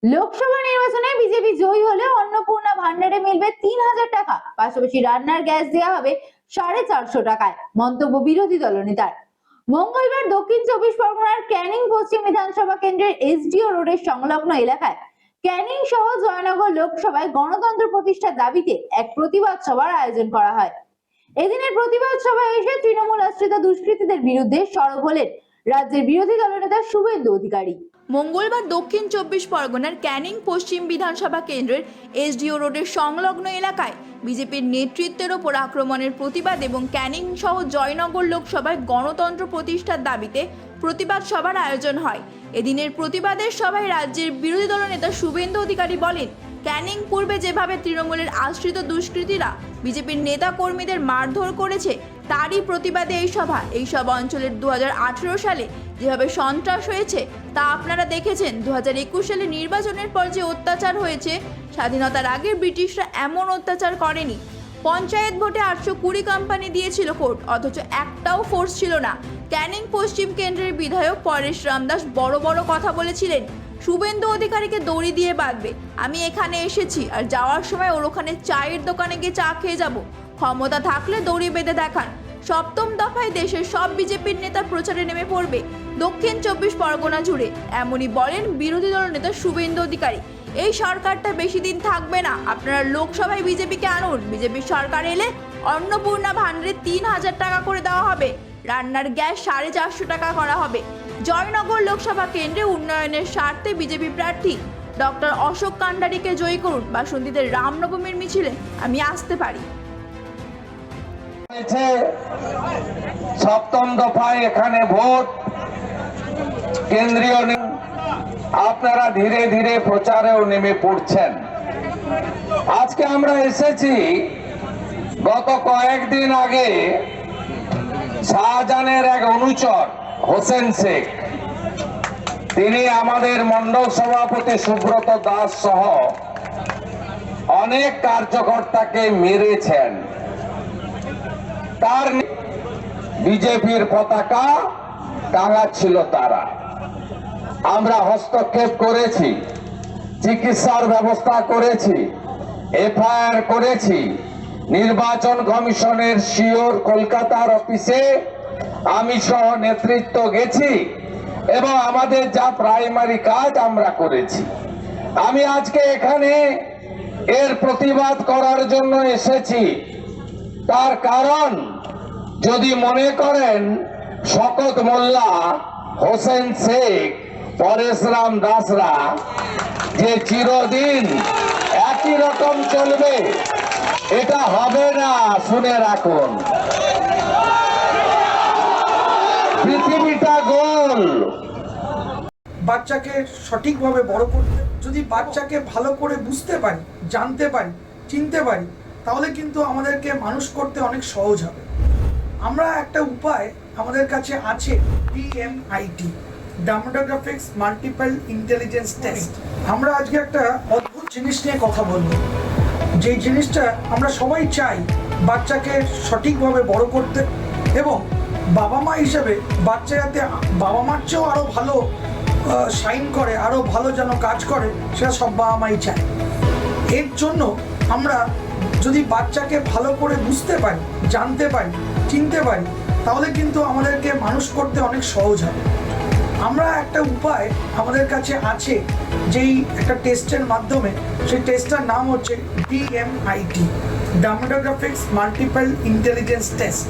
লোকসভা নির্বাচনে বিজেপি জয়ী হলে অন্নপূর্ণা ভান্ডারে মিলবে ৩,০০০ টাকা, পাশাপাশি রান্নার গ্যাস দেওয়া হবে 450 টাকায়, মন্তব্য বিরোধী দলনেতার। মঙ্গলবার দক্ষিণ ২৪ পরগনার ক্যানিং পশ্চিম বিধানসভা কেন্দ্রের এসডিও রোডের সংলগ্ন এলাকায় ক্যানিং সহ জয়নগর লোকসভায় গণতন্ত্র প্রতিষ্ঠার দাবিতে এক প্রতিবাদ সভার আয়োজন করা হয়। এদিনের প্রতিবাদ সভায় এসে তৃণমূল আশ্রিত দুষ্কৃতীদের বিরুদ্ধে সরব হলেন রাজ্যের বিরোধী দলনেতা শুভেন্দু অধিকারী। মঙ্গলবার দক্ষিণ ২৪ পরগনার ক্যানিং পশ্চিম বিধানসভা কেন্দ্রের এসডিও রোডের সংলগ্ন এলাকায় বিজেপির নেতৃত্বের ওপর আক্রমণের প্রতিবাদ এবং ক্যানিং সহ জয়নগর লোকসভায় গণতন্ত্র প্রতিষ্ঠার দাবিতে প্রতিবাদ সভার আয়োজন হয়। এদিনের প্রতিবাদের সভায় রাজ্যের বিরোধী দলনেতা শুভেন্দু অধিকারী বলেন, ক্যানিং পূর্বে যেভাবে তৃণমূলের আশ্রিত দুষ্কৃতীরা বিজেপির নেতা কর্মীদের মারধর করেছে তারই প্রতিবাদে এই সভা অঞ্চলের 2018 সালে যেভাবে সন্ত্রাস হয়েছে তা আপনারা দেখেছেন। 2021 সালে নির্বাচনের পর যে অত্যাচার হয়েছে, স্বাধীনতার আগে ব্রিটিশরা এমন অত্যাচার করেনি। পঞ্চায়েত ভোটে 820 কোম্পানি দিয়েছিল কোর্ট, অথচ একটাও ফোর্স ছিল না। ক্যানিং পশ্চিম কেন্দ্রের বিধায়ক পরেশ রামদাস বড় বড় কথা বলেছিলেন শুভেন্দু অধিকারীকে দড়ি দিয়ে বাঁধবে। আমি এখানে এসেছি আর যাওয়ার সময় ওর ওখানে চায়ের দোকানে গিয়ে চা খেয়ে যাব, ক্ষমতা থাকলে দড়ি বেঁধে দেখান। সপ্তম দফায় দেশের সব বিজেপির নেতা প্রচারে নেমে পড়বে দক্ষিণ ২৪ পরগনা জুড়ে, এমনই বলেন বিরোধী দল নেতা শুভেন্দু অধিকারী। এই সরকারটা বেশি দিন থাকবে না, আপনারা লোকসভায় বিজেপিকে আনুন। বিজেপির সরকার এলে অন্নপূর্ণা ভান্ডারে ৩,০০০ টাকা করে দেওয়া হবে, রান্নার গ্যাস 450 টাকা করা হবে। জয়নগর লোকসভা কেন্দ্রে উন্নয়নের স্বার্থে বিজেপি প্রার্থী ডক্টর অশোক কান্ডারিকে জয়ী করুন। বাসন্তীতে রামনবমীর মিছিলে আমি আসতে পারি। সপ্তম দফায় এখানে ভোট কেন্দ্রীয়, আপনারা ধীরে ধীরে প্রচারেও নেমে পড়ছেন। আজকে আমরা এসেছি গত কয়েকদিন আগে শাহজাহানের এক অনুচর হোসেন শেখ, তিনি আমাদের মন্ডল সভাপতি সুব্রত দাস সহ অনেক কার্যকর্তাকে মেরেছেন। তার বিজেপির পতাকা টাঙাচ্ছিল তারা। আমরা হস্তক্ষেপ করেছি, চিকিৎসার ব্যবস্থা করেছি, এফআইআর করেছি। নির্বাচন কমিশনের সিওর কলকাতার অফিসে আমি সহ নেতৃত্ব গেছি এবং আমাদের যা প্রাইমারি কাজ আমরা করেছি। আমি আজকে এখানে এর প্রতিবাদ করার জন্য এসেছি। তার কারণ, যদি মনে করেন শকত মোল্লা, হোসেন শেখ, পরেশ রাম দাসরা যে চিরদিন একই রকম চলবে, এটা হবে না। শুনে রাখুন, পৃথিবীটা গোল। বাচ্চাকে সঠিকভাবে বড় করতে, যদি বাচ্চাকে ভালো করে বুঝতে পারি, জানতে পারি, চিনতে পারি, তাহলে কিন্তু আমাদেরকে মানুষ করতে অনেক সহজ হবে। আমরা একটা উপায় আমাদের কাছে আছে, DMIT, demographics multiple intelligence test. আমরা আজকে একটা অদ্ভুত জিনিস নিয়ে কথা বলবো, যে জিনিসটা আমরা সবাই চাই বাচ্চাকে সঠিকভাবে বড় করতে, এবং বাবা মা হিসেবে বাচ্চা যাতে বাবা মার চেয়েও আরও ভালো শাইন করে, আরও ভালো যেন কাজ করে, সেটা সব বাবা মাই চায়। এর জন্য আমরা যদি বাচ্চাকে ভালো করে বুঝতে পারি, জানতে পারি, চিনতে পারি, তাহলে কিন্তু আমাদেরকে মানুষ করতে অনেক সহজ হবে। আমরা একটা উপায় আমাদের কাছে আছে, যেই একটা টেস্টের মাধ্যমে, সেই টেস্টটার নাম হচ্ছে DMIT, demographics multiple intelligence test.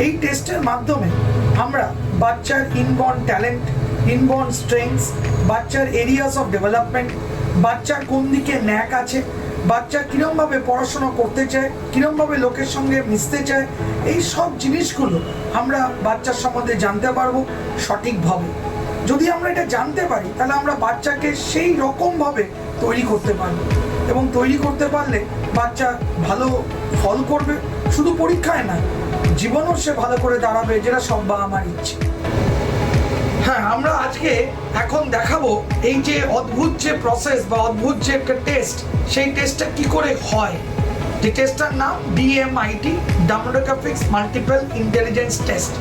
এই টেস্টের মাধ্যমে আমরা বাচ্চার ইনবর্ন ট্যালেন্ট, ইনবর্ন স্ট্রেংথস, বাচ্চার এরিয়াস অফ ডেভেলপমেন্ট, বাচ্চার কোন দিকে ন্যাক আছে, বাচ্চা কীরমভাবে পড়াশোনা করতে চায়, কীরমভাবে লোকের সঙ্গে মিশতে চায়, এই সব জিনিসগুলো আমরা বাচ্চার সম্বন্ধে জানতে পারবো সঠিকভাবে। যদি আমরা এটা জানতে পারি, তাহলে আমরা বাচ্চাকে সেই রকমভাবে তৈরি করতে পারবো, এবং তৈরি করতে পারলে বাচ্চা ভালো ফল করবে, শুধু পরীক্ষায় না, জীবনও সে ভালো করে দাঁড়াবে, যেটা সব বাবা মার ইচ্ছে। হ্যাঁ, আমরা আজকে এখন দেখাবো এই যে অদ্ভুত যে প্রসেস বা অদ্ভুত যে একটা টেস্ট, সেই টেস্টটা কি করে হয়। যে টেস্টটার নাম DMIT, demographics multiple intelligence test.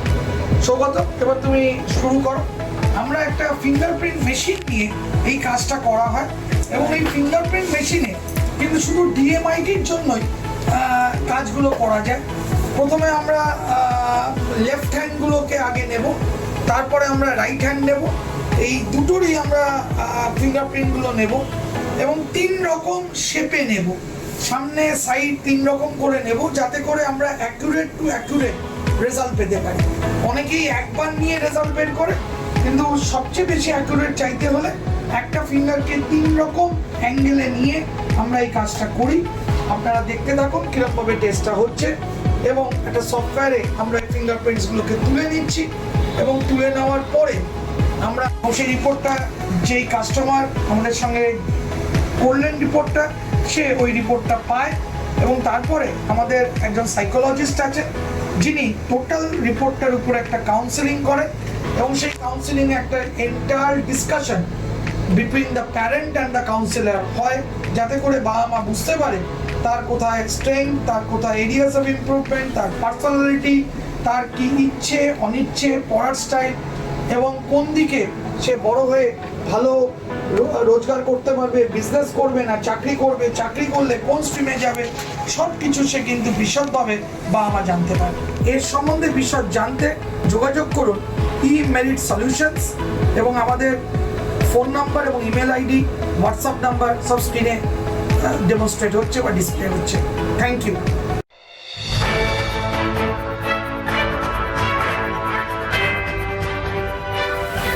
Saugata, এবার তুমি শুরু করো। আমরা একটা ফিঙ্গারপ্রিন্ট মেশিন নিয়ে এই কাজটা করা হয় এবং এই ফিঙ্গারপ্রিন্ট মেশিনে কিন্তু শুধু ডিএমআইটির জন্যই কাজগুলো করা যায়। প্রথমে আমরা লেফট হ্যান্ডগুলোকে আগে নেব, তারপরে আমরা রাইট হ্যান্ড নেব, এই দুটোরই আমরা ফিঙ্গারপ্রিন্টগুলো নেব এবং 3 রকম শেপে নেব, সামনে সাইড 3 রকম করে নেব, যাতে করে আমরা অ্যাকুরেট টু অ্যাকুরেট রেজাল্ট পেতে পারি। অনেকেই একবার নিয়ে রেজাল্ট বের করে, কিন্তু সবচেয়ে বেশি অ্যাকুরেট চাইতে হলে একটা ফিঙ্গারকে 3 রকম অ্যাঙ্গেলে নিয়ে আমরা এই কাজটা করি। আপনারা দেখতে থাকুন কীরকমভাবে টেস্টটা হচ্ছে এবং একটা সফটওয়্যারে আমরা এই ফিঙ্গারপ্রিন্টসগুলোকে তুলে নিচ্ছি এবং তুলে নেওয়ার পরে আমরা সেই রিপোর্টটা যেই কাস্টমার আমাদের সঙ্গে করলেন রিপোর্টটা, সে ওই রিপোর্টটা পায় এবং তারপরে আমাদের একজন সাইকোলজিস্ট আছে যিনি টোটাল রিপোর্টটার উপর একটা কাউন্সেলিং করে এবং সেই কাউন্সেলিংয়ে একটা entire discussion between the parent and the councillor হয়, যাতে করে বাবা মা বুঝতে পারে তার কোথায় স্ট্রেংথ, তার কোথায় এরিয়াস অফ ইমপ্রুভমেন্ট, তার পার্সোনালিটি, তার কি ইচ্ছে অনিচ্ছে, পড়ার স্টাইল এবং কোন দিকে সে বড় হয়ে ভালো রোজগার করতে পারবে, বিজনেস করবে না চাকরি করবে, চাকরি করলে কোন স্ট্রিমে যাবে, সব কিছু সে কিন্তু বিশদভাবে বাবা মা জানতে পারে। এর সম্বন্ধে বিশদ জানতে যোগাযোগ করুন ই-মেরিট সলিউশনস এবং আমাদের ফোন নাম্বার এবং ইমেল আইডি, হোয়াটসঅ্যাপ নাম্বার সব স্ক্রিনে ডেমনস্ট্রেট হচ্ছে বা ডিসপ্লে হচ্ছে। Thank you.